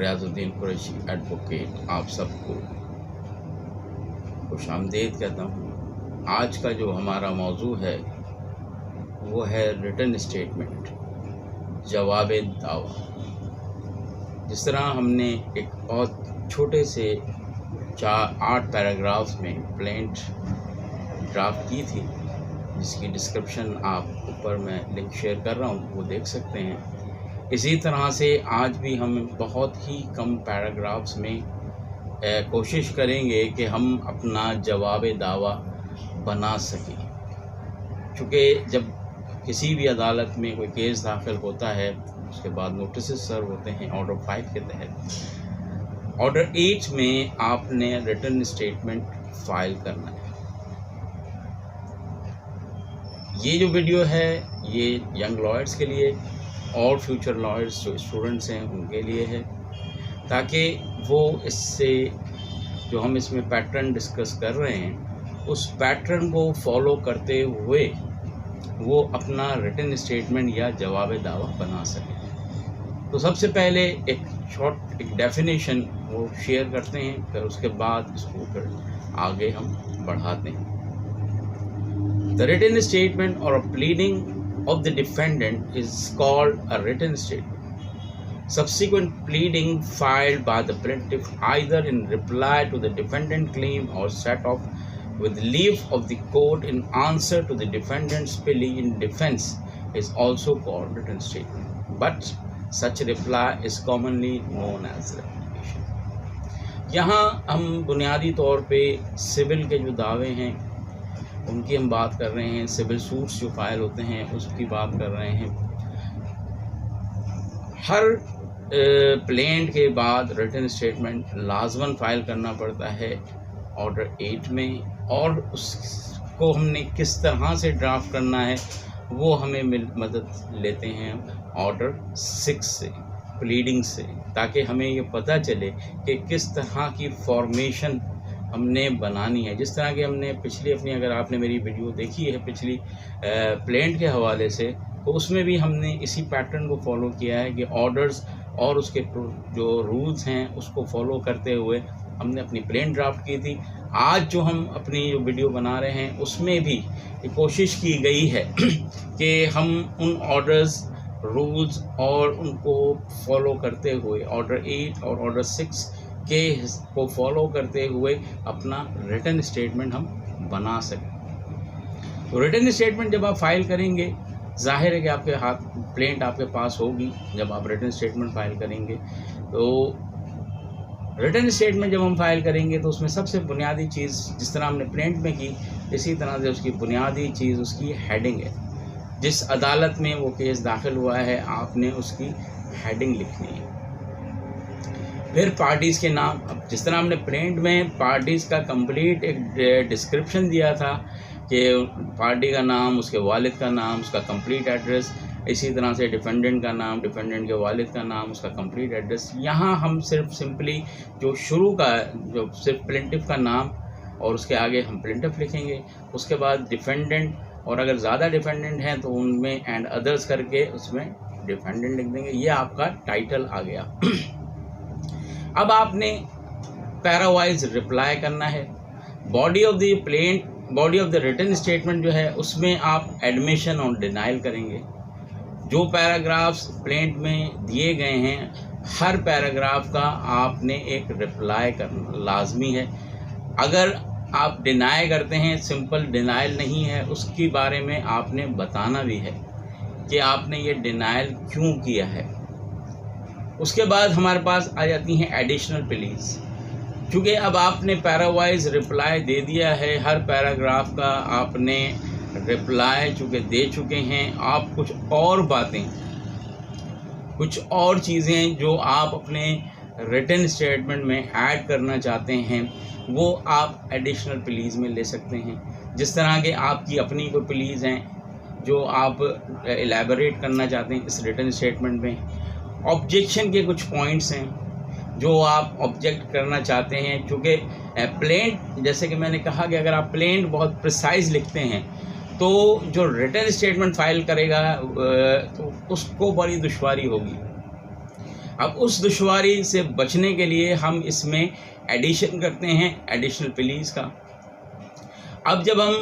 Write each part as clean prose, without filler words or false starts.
Riyazuddin Qureshi advocate आप सबको खुशामदीद कहता हूँ। आज का जो हमारा मौजू है वो है रिटन स्टेटमेंट, जवाब दावा। जिस तरह हमने एक बहुत छोटे से 8 पैराग्राफ्स में प्लेंट ड्राफ्ट की थी, जिसकी डिस्क्रिप्शन आप ऊपर मैं लिंक शेयर कर रहा हूँ, वो देख सकते हैं। इसी तरह से आज भी हम बहुत ही कम पैराग्राफ्स में कोशिश करेंगे कि हम अपना जवाब दावा बना सकें। चूँकि जब किसी भी अदालत में कोई केस दाखिल होता है, उसके बाद नोटिस सर्व होते हैं ऑर्डर 5 के तहत। ऑर्डर 8 में आपने रिटन स्टेटमेंट फाइल करना है। ये जो वीडियो है ये यंग लॉयर्स के लिए और फ्यूचर लॉयर्स जो स्टूडेंट्स हैं उनके लिए है, ताकि वो इससे जो हम इसमें पैटर्न डिस्कस कर रहे हैं उस पैटर्न को फॉलो करते हुए वो अपना रिटन स्टेटमेंट या जवाब दावा बना सकें। तो सबसे पहले एक डेफिनेशन वो शेयर करते हैं, फिर उसके बाद इसको फिर आगे हम बढ़ाते हैं। द रिटन स्टेटमेंट और pleading of the defendant is called a written statement. Subsequent pleading filed by the plaintiff either in reply to the defendant claim or set off with leave of the court in answer to the defendant's plea in defense is also called written statement, but such reply is commonly known as repudiation. यहाँ हम बुनियादी तौर पे civil के जो दावे हैं उनकी हम बात कर रहे हैं, सिविल सूट्स जो फाइल होते हैं उसकी बात कर रहे हैं। हर प्लेंट के बाद रिटन स्टेटमेंट लाजमन फाइल करना पड़ता है ऑर्डर 8 में, और उसको हमने किस तरह से ड्राफ्ट करना है वो हमें मदद लेते हैं ऑर्डर 6 से, प्लीडिंग से, ताकि हमें ये पता चले कि किस तरह की फॉर्मेशन हमने बनानी है। जिस तरह की हमने पिछली अपनी, अगर आपने मेरी वीडियो देखी है पिछली प्लेंट के हवाले से, तो उसमें भी हमने इसी पैटर्न को फॉलो किया है कि ऑर्डर्स और उसके जो रूल्स हैं उसको फॉलो करते हुए हमने अपनी प्लेंट ड्राफ्ट की थी। आज जो हम अपनी जो वीडियो बना रहे हैं उसमें भी कोशिश की गई है कि हम उन ऑर्डर्स, रूल्स और उनको फॉलो करते हुए ऑर्डर 8 और ऑर्डर 6 के को फॉलो करते हुए अपना रिटन स्टेटमेंट हम बना सकें। तो रिटन स्टेटमेंट जब आप फाइल करेंगे, जाहिर है कि आपके हाथ प्लेंट आपके पास होगी जब आप रिटन स्टेटमेंट फाइल करेंगे। तो रिटन स्टेटमेंट जब हम फाइल करेंगे तो उसमें सबसे बुनियादी चीज़, जिस तरह हमने प्लेंट में की इसी तरह से उसकी बुनियादी चीज़ उसकी हेडिंग है। जिस अदालत में वो केस दाखिल हुआ है आपने उसकी हेडिंग लिखनी है। फिर पार्टीज़ के नाम, अब जिस तरह हमने प्लेंट में पार्टीज़ का कंप्लीट एक डिस्क्रिप्शन दिया था कि पार्टी का नाम, उसके वालिद का नाम, उसका कंप्लीट एड्रेस, इसी तरह से डिफेंडेंट का नाम, डिफेंडेंट के वालिद का नाम, उसका कंप्लीट एड्रेस। यहाँ हम सिर्फ सिंपली जो शुरू का जो सिर्फ प्लेंटिफ का नाम और उसके आगे हम प्लेंटिफ लिखेंगे, उसके बाद डिफेंडेंट, और अगर ज़्यादा डिफेंडेंट हैं तो उनमें एंड अदर्स करके उसमें डिफेंडेंट लिख देंगे। ये आपका टाइटल आ गया। अब आपने पैरावाइज रिप्लाई करना है। Body of the plaint, body of the written statement जो है उसमें आप एडमिशन और डिनाइल करेंगे। जो पैराग्राफ्स प्लेंट में दिए गए हैं हर पैराग्राफ का आपने एक रिप्लाई करना लाजमी है। अगर आप डिनाई करते हैं, सिंपल डिनाइल नहीं है, उसके बारे में आपने बताना भी है कि आपने ये डिनाइल क्यों किया है। उसके बाद हमारे पास आ जाती हैं एडिशनल प्लीज। क्योंकि अब आपने पैरावाइज रिप्लाई दे दिया है, हर पैराग्राफ का आपने रिप्लाई चूँकि दे चुके हैं, आप कुछ और बातें, कुछ और चीज़ें जो आप अपने रिटन स्टेटमेंट में ऐड करना चाहते हैं वो आप एडिशनल प्लीज़ में ले सकते हैं। जिस तरह के आपकी अपनी कोई प्लीज़ हैं जो आप एलैबोरेट करना चाहते हैं इस रिटन स्टेटमेंट में, ऑब्जेक्शन के कुछ पॉइंट्स हैं जो आप ऑब्जेक्ट करना चाहते हैं। चूँकि प्लेंट, जैसे कि मैंने कहा कि अगर आप प्लेंट बहुत प्रिसाइज लिखते हैं तो जो रिटन स्टेटमेंट फाइल करेगा तो उसको बड़ी दुश्वारी होगी। अब उस दुश्वारी से बचने के लिए हम इसमें एडिशन करते हैं एडिशनल प्लीज का। अब जब हम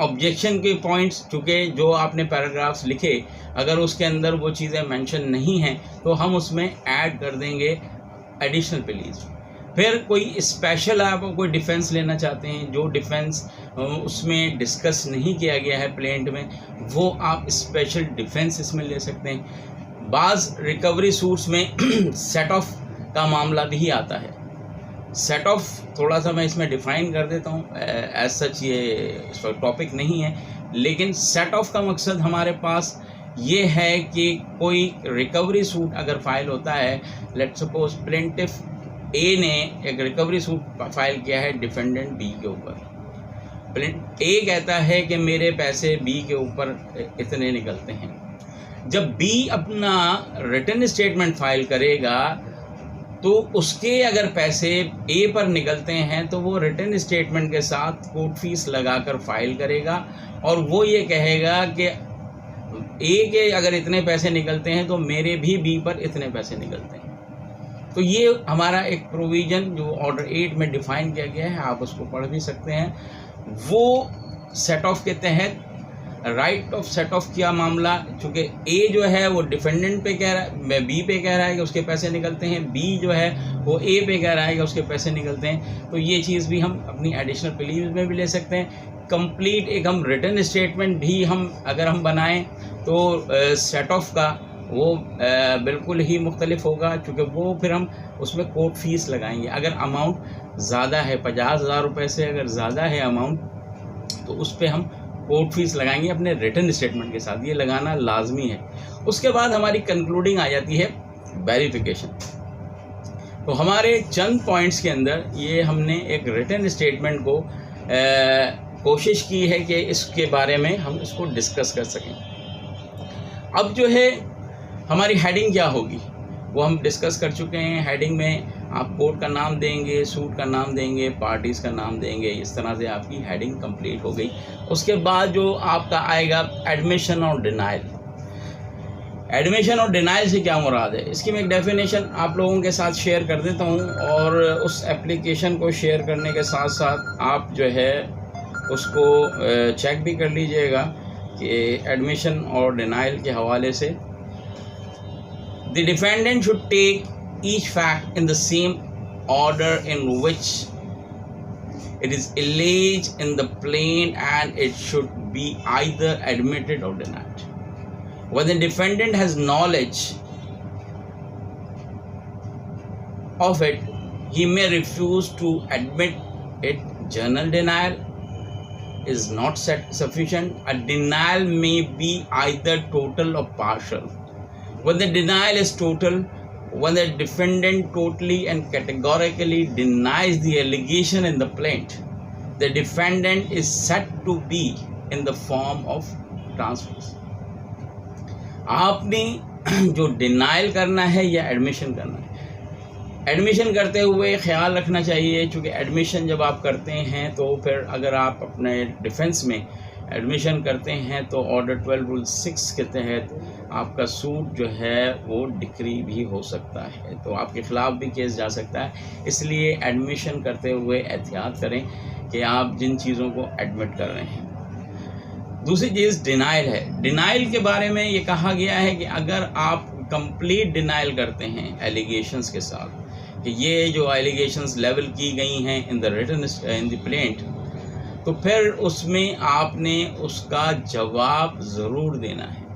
ऑब्जेक्शन के पॉइंट्स, चूँकि जो आपने पैराग्राफ्स लिखे अगर उसके अंदर वो चीज़ें मेंशन नहीं हैं तो हम उसमें ऐड कर देंगे एडिशनल प्लीज। फिर कोई स्पेशल आप कोई डिफेंस लेना चाहते हैं, जो डिफेंस उसमें डिस्कस नहीं किया गया है प्लेंट में, वो आप स्पेशल डिफेंस इसमें ले सकते हैं। बाज़ रिकवरी सूट्स में सेट ऑफ का मामला भी आता है। सेट ऑफ थोड़ा सा मैं इसमें डिफ़ाइन कर देता हूँ, एज सच ये टॉपिक नहीं है, लेकिन सेट ऑफ का मकसद हमारे पास ये है कि कोई रिकवरी सूट अगर फाइल होता है, लेट सपोज प्लेंटिफ ए ने एक रिकवरी सूट फाइल किया है डिफेंडेंट बी के ऊपर। प्लेंट ए कहता है कि मेरे पैसे बी के ऊपर इतने निकलते हैं। जब बी अपना रिटन स्टेटमेंट फाइल करेगा तो उसके अगर पैसे ए पर निकलते हैं तो वो रिटन स्टेटमेंट के साथ कोर्ट फीस लगाकर फाइल करेगा और वो ये कहेगा कि ए के अगर इतने पैसे निकलते हैं तो मेरे भी बी पर इतने पैसे निकलते हैं। तो ये हमारा एक प्रोविज़न जो ऑर्डर 8 में डिफ़ाइन किया गया है, आप उसको पढ़ भी सकते हैं। वो सेट ऑफ के तहत राइट ऑफ सेट ऑफ किया मामला, चूँकि ए जो है वो डिफेंडेंट पे कह रहा है, बी पे कह रहा है कि उसके पैसे निकलते हैं, बी जो है वो ए पे कह रहा है कि उसके पैसे निकलते हैं, तो ये चीज़ भी हम अपनी एडिशनल प्लीज में भी ले सकते हैं। कंप्लीट एक हम रिटन स्टेटमेंट भी हम अगर हम बनाएं तो सेट ऑफ का वो बिल्कुल ही मुख्तलिफ होगा, क्योंकि वो फिर हम उसमें कोर्ट फीस लगाएंगे। अगर अमाउंट ज़्यादा है, 50,000 रुपये से अगर ज़्यादा है अमाउंट, तो उस पर हम कोर्ट फीस लगाएंगे अपने रिटन स्टेटमेंट के साथ, ये लगाना लाजमी है। उसके बाद हमारी कंक्लूडिंग आ जाती है वेरिफिकेशन। तो हमारे चंद पॉइंट्स के अंदर ये हमने एक रिटन स्टेटमेंट को कोशिश की है कि इसके बारे में हम इसको डिस्कस कर सकें। अब जो है हमारी हेडिंग क्या होगी वो हम डिस्कस कर चुके हैं। हेडिंग में आप कोर्ट का नाम देंगे, सूट का नाम देंगे, पार्टीज़ का नाम देंगे, इस तरह से आपकी हेडिंग कंप्लीट हो गई। उसके बाद जो आपका आएगा एडमिशन और डिनाइल। एडमिशन और डिनाइल से क्या मुराद है, इसकी मैं एक डेफिनेशन आप लोगों के साथ शेयर कर देता हूँ, और उस एप्लीकेशन को शेयर करने के साथ साथ आप जो है उसको चेक भी कर लीजिएगा कि एडमिशन और डिनाइल के हवाले से The defendant should take each fact in the same order in which it is alleged in the plaint, and it should be either admitted or denied. When the defendant has knowledge of it, he may refuse to admit it. General denial is not sufficient. A denial may be either total or partial. When the denial is total, when the defendant totally and categorically denies the allegation in the plaint, the defendant is said to be in the form of transfers. आपने जो denial करना है या admission करना है, admission करते हुए ख्याल रखना चाहिए, क्योंकि एडमिशन जब आप करते हैं तो फिर अगर आप अपने डिफेंस में एडमिशन करते हैं तो ऑर्डर 12 रूल 6 के तहत आपका सूट जो है वो डिक्री भी हो सकता है, तो आपके ख़िलाफ़ भी केस जा सकता है। इसलिए एडमिशन करते हुए एहतियात करें कि आप जिन चीज़ों को एडमिट कर रहे हैं। दूसरी चीज़ डिनाइल है। डिनाइल के बारे में ये कहा गया है कि अगर आप कंप्लीट डिनाइल करते हैं एलिगेशंस के साथ कि ये जो एलिगेशंस लेवल की गई हैं in the written in the plant, तो फिर उसमें आपने उसका जवाब ज़रूर देना है।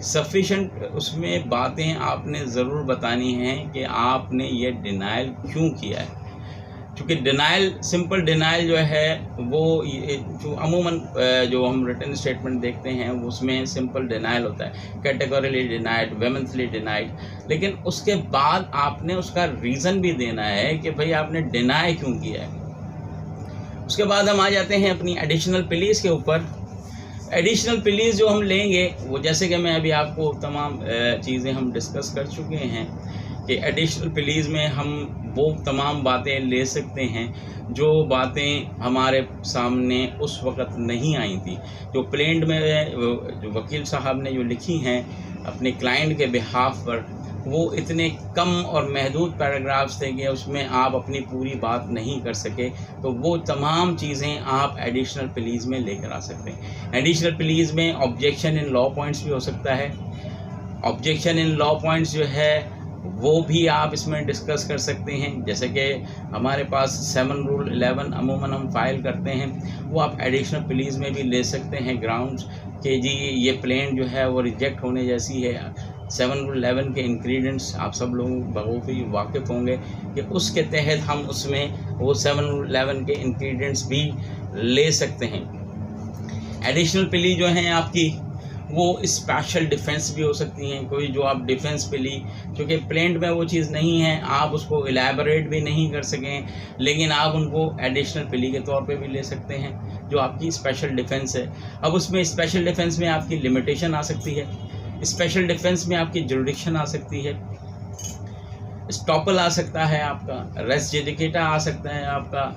सफिशेंट उसमें बातें आपने ज़रूर बतानी हैं कि आपने ये डिनाइल क्यों किया है, क्योंकि डिनाइल, सिंपल डिनाइल जो है वो जो अमूमन जो हम रिटन स्टेटमेंट देखते हैं उसमें सिंपल डिनाइल होता है, कैटेगोरिकली डिनाइड, वेहेमेंटली डिनाइड, लेकिन उसके बाद आपने उसका रीज़न भी देना है कि भाई आपने डिनाई क्यों किया है। उसके बाद हम आ जाते हैं अपनी एडिशनल प्लीज के ऊपर। एडिशनल प्लीज जो हम लेंगे वो, जैसे कि मैं अभी आपको तमाम चीज़ें हम डिस्कस कर चुके हैं कि एडिशनल प्लीज में हम वो तमाम बातें ले सकते हैं जो बातें हमारे सामने उस वक़्त नहीं आई थी, जो प्लेंट में जो वकील साहब ने जो लिखी हैं अपने क्लाइंट के बिहाफ पर, वो इतने कम और महदूद पैराग्राफ्स थे कि उसमें आप अपनी पूरी बात नहीं कर सके, तो वो तमाम चीज़ें आप एडिशनल प्लीज़ में लेकर आ सकते हैं। एडिशनल प्लीज़ में ऑब्जेक्शन इन लॉ पॉइंट्स भी हो सकता है। ऑब्जेक्शन इन लॉ पॉइंट्स जो है वो भी आप इसमें डिस्कस कर सकते हैं। जैसे कि हमारे पास 7 रूल 11 अमूमन हम फाइल करते हैं, वो आप एडिशनल प्लीज़ में भी ले सकते हैं ग्राउंड्स कि जी ये प्लेन जो है वो रिजेक्ट होने जैसी है। 7 रूल 11 के इंग्रेडिएंट्स आप सब लोग बखूबी वाकिफ़ होंगे कि उसके तहत हम उसमें वो 7 रूल 11 के इंग्रेडिएंट्स भी ले सकते हैं। एडिशनल प्ली जो हैं आपकी वो स्पेशल डिफेंस भी हो सकती हैं। कोई जो आप डिफेंस प्ली, क्योंकि प्लेंट में वो चीज़ नहीं है, आप उसको इलेबोरेट भी नहीं कर सकें, लेकिन आप उनको एडिशनल प्ली के तौर पे भी ले सकते हैं जो आपकी स्पेशल डिफेंस है। अब उसमें स्पेशल डिफेंस में आपकी लिमिटेशन आ सकती है, स्पेशल डिफेंस में आपकी जुरिडिक्शन आ सकती है, स्टॉपल आ सकता है आपका, रेस जुडिकेटा आ सकता है आपका,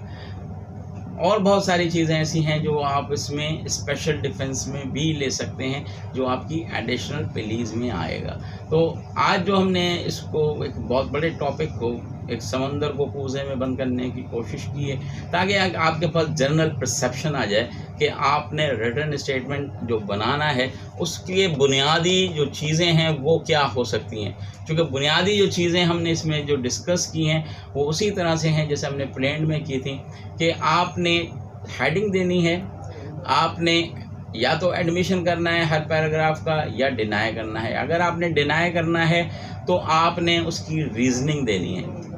और बहुत सारी चीज़ें ऐसी हैं जो आप इसमें स्पेशल डिफेंस में भी ले सकते हैं जो आपकी एडिशनल प्लीज़ में आएगा। तो आज जो हमने इसको एक बहुत बड़े टॉपिक को, एक समंदर को कूज़े में बंद करने की कोशिश की है ताकि आपके पास जनरल परसेप्शन आ जाए कि आपने रिटन स्टेटमेंट जो बनाना है उसके बुनियादी जो चीज़ें हैं वो क्या हो सकती हैं। क्योंकि बुनियादी जो चीज़ें हमने इसमें जो डिस्कस की हैं वो उसी तरह से हैं जैसे हमने प्लेन में की थी कि आपने हेडिंग देनी है, आपने या तो एडमिशन करना है हर पैराग्राफ का या डिनाई करना है। अगर आपने डिनाई करना है तो आपने उसकी रीजनिंग देनी है।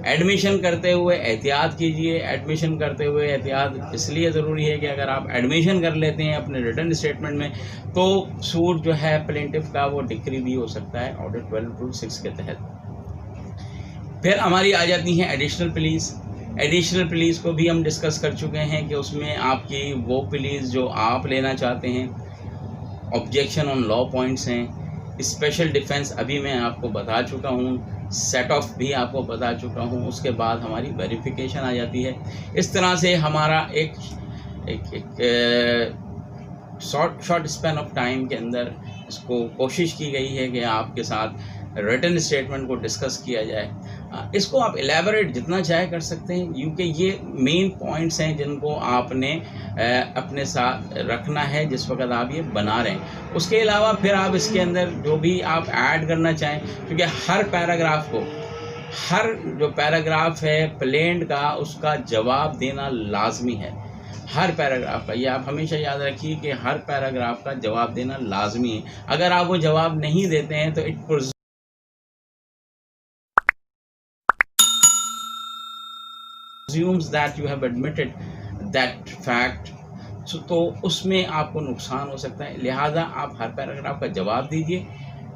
एडमिशन करते हुए एहतियात कीजिए। एडमिशन करते हुए एहतियात इसलिए ज़रूरी है कि अगर आप एडमिशन कर लेते हैं अपने रिटन स्टेटमेंट में तो सूट जो है प्लेंटिफ का वो डिक्री भी हो सकता है ऑर्डर 12 रूल 6 के तहत। फिर हमारी आ जाती हैं एडिशनल प्लीज़। एडिशनल प्लीज़ को भी हम डिस्कस कर चुके हैं कि उसमें आपकी वो प्लीज़ जो आप लेना चाहते हैं, ऑब्जेक्शन ऑन लॉ पॉइंट्स हैं, स्पेशल डिफेंस अभी मैं आपको बता चुका हूँ, सेट ऑफ भी आपको बता चुका हूँ। उसके बाद हमारी वेरिफिकेशन आ जाती है। इस तरह से हमारा एक शॉर्ट स्पैन ऑफ टाइम के अंदर इसको कोशिश की गई है कि आपके साथ रिटन स्टेटमेंट को डिस्कस किया जाए। इसको आप एलेबोरेट जितना चाहे कर सकते हैं क्योंकि ये मेन पॉइंट्स हैं जिनको आपने अपने साथ रखना है जिस वक्त आप ये बना रहे हैं। उसके अलावा फिर आप इसके अंदर जो भी आप ऐड करना चाहें, क्योंकि हर पैराग्राफ को, हर जो पैराग्राफ है प्लेंट का उसका जवाब देना लाजमी है। हर पैराग्राफ का, ये आप हमेशा याद रखिए कि हर पैराग्राफ का जवाब देना लाजमी है। अगर आप वो जवाब नहीं देते हैं तो it assumes that you have admitted that fact, तो उसमें आपको नुकसान हो सकता है। लिहाजा आप हर पैराग्राफ का जवाब दीजिए।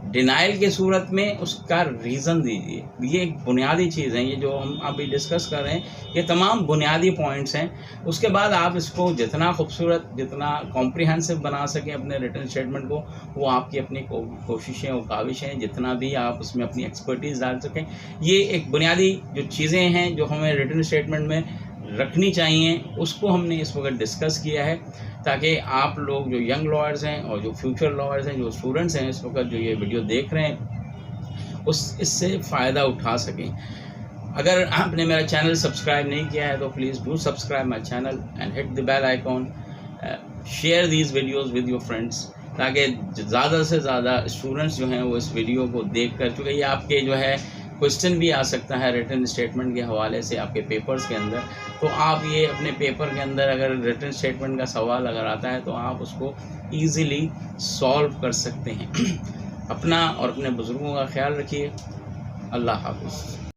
डिनाइल के सूरत में उसका रीज़न दीजिए। ये एक बुनियादी चीज़ है, ये जो हम अभी डिस्कस कर रहे हैं ये तमाम बुनियादी पॉइंट्स हैं। उसके बाद आप इसको जितना खूबसूरत, जितना कॉम्प्रिहेंसिव बना सकें अपने रिटन स्टेटमेंट को, वो आपकी अपनी कोशिशें और काविशें, जितना भी आप उसमें अपनी एक्सपर्टीज़ डाल सकें। ये एक बुनियादी जो चीज़ें हैं जो हमें रिटन स्टेटमेंट में रखनी चाहिए, उसको हमने इस वक्त डिस्कस किया है ताकि आप लोग जो यंग लॉयर्स हैं और जो फ्यूचर लॉयर्स हैं, जो स्टूडेंट्स हैं इस वक्त जो ये वीडियो देख रहे हैं, इससे फ़ायदा उठा सकें। अगर आपने मेरा चैनल सब्सक्राइब नहीं किया है तो please do subscribe my channel and hit the bell icon. Share these videos with your friends ताकि ज़्यादा से ज़्यादा स्टूडेंट्स जो हैं वो इस वीडियो को देख कर, चूँकि ये आपके जो है क्वेश्चन भी आ सकता है रिटन स्टेटमेंट के हवाले से आपके पेपर्स के अंदर, तो आप ये अपने पेपर के अंदर अगर रिटन स्टेटमेंट का सवाल अगर आता है तो आप उसको ईज़िली सॉल्व कर सकते हैं। अपना और अपने बुज़ुर्गों का ख्याल रखिए। अल्लाह हाफ़िज़।